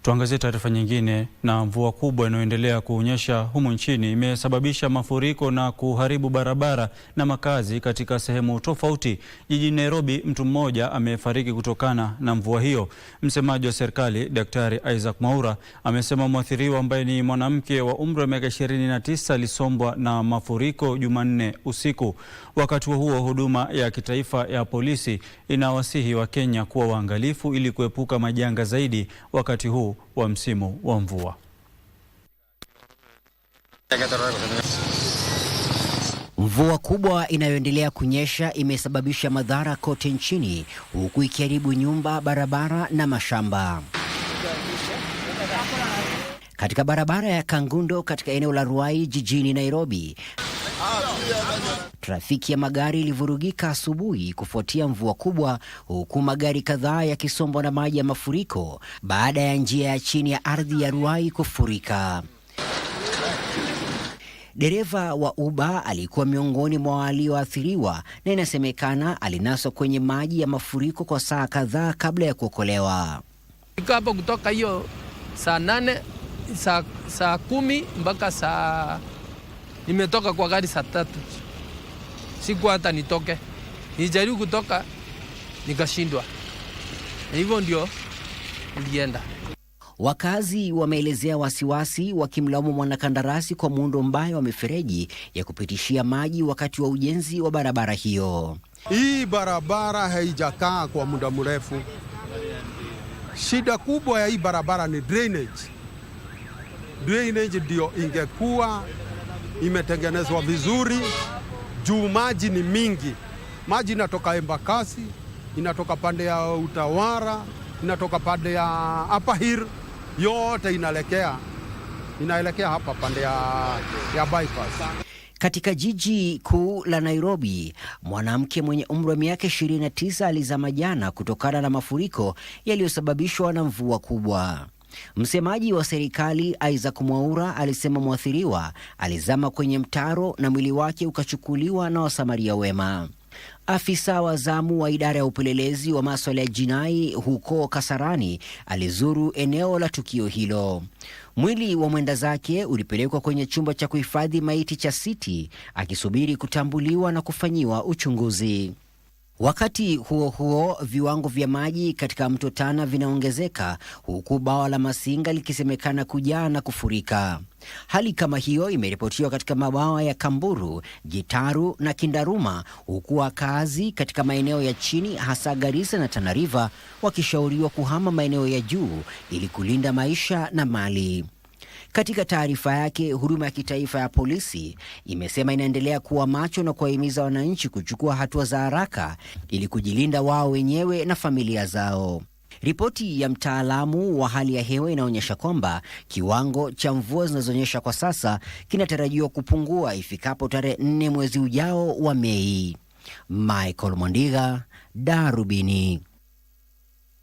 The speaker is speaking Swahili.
Tuangazie taarifa nyingine. Na mvua kubwa inayoendelea kuonyesha humu nchini imesababisha mafuriko na kuharibu barabara na makazi katika sehemu tofauti. Jijini Nairobi, mtu mmoja amefariki kutokana na mvua hiyo. Msemaji wa serikali, Daktari Isaac Mwaura, amesema mwathiriwa ambaye ni mwanamke wa umri wa miaka 29 alisombwa na mafuriko Jumanne usiku. Wakati huo, huduma ya kitaifa ya polisi inawasihi Wakenya kuwa waangalifu ili kuepuka majanga zaidi wakati huu wa msimu wa mvua. Mvua kubwa inayoendelea kunyesha imesababisha madhara kote nchini, huku ikiharibu nyumba, barabara na mashamba. Katika barabara ya Kangundo katika eneo la Ruai jijini Nairobi, trafiki ya magari ilivurugika asubuhi kufuatia mvua kubwa, huku magari kadhaa yakisombwa na maji ya mafuriko baada ya njia ya chini ya ardhi ya Ruai kufurika. Dereva wa Uber alikuwa miongoni mwa walioathiriwa na inasemekana alinaswa kwenye maji ya mafuriko kwa saa kadhaa kabla ya kuokolewa. Niko hapa kutoka hiyo saa 8, saa 10 mpaka nimetoka kwa gari saa 3. Siku hata nitoke. Nijaribu kutoka nikashindwa. Hivyo ndio nilienda. Wakazi wameelezea wasiwasi wakimlaumu mwanakandarasi kwa muundo mbaya wa mifereji ya kupitishia maji wakati wa ujenzi wa barabara hiyo. Hii barabara haijakaa kwa muda mrefu. Shida kubwa ya hii barabara ni drainage. Drainage ndio ingekuwa imetengenezwa vizuri juu maji ni mingi. Maji inatoka Embakasi, inatoka pande ya Utawara, inatoka pande ya Upper Hill, yote inaelekea hapa pande ya bypass. Katika jiji kuu la Nairobi, mwanamke mwenye umri wa miaka 29 alizama jana kutokana na mafuriko yaliyosababishwa na mvua kubwa. Msemaji wa serikali Isaac Mwaura alisema mwathiriwa alizama kwenye mtaro na mwili wake ukachukuliwa na wasamaria wema. Afisa wa zamu wa idara ya upelelezi wa masuala ya jinai huko Kasarani alizuru eneo la tukio hilo. Mwili wa mwenda zake ulipelekwa kwenye chumba cha kuhifadhi maiti cha City akisubiri kutambuliwa na kufanyiwa uchunguzi. Wakati huo huo, viwango vya maji katika mto Tana vinaongezeka huku bawa la Masinga likisemekana kujaa na kufurika. Hali kama hiyo imeripotiwa katika mabawa ya Kamburu, Gitaru na Kindaruma, huku wakazi katika maeneo ya chini hasa Garissa na Tana River wakishauriwa kuhama maeneo ya juu ili kulinda maisha na mali. Katika taarifa yake, huduma ya kitaifa ya polisi imesema inaendelea kuwa macho na kuwahimiza wananchi kuchukua hatua za haraka ili kujilinda wao wenyewe na familia zao. Ripoti ya mtaalamu wa hali ya hewa inaonyesha kwamba kiwango cha mvua zinazonyesha kwa sasa kinatarajiwa kupungua ifikapo tarehe 4 mwezi ujao wa Mei. Michael Mondiga, Darubini.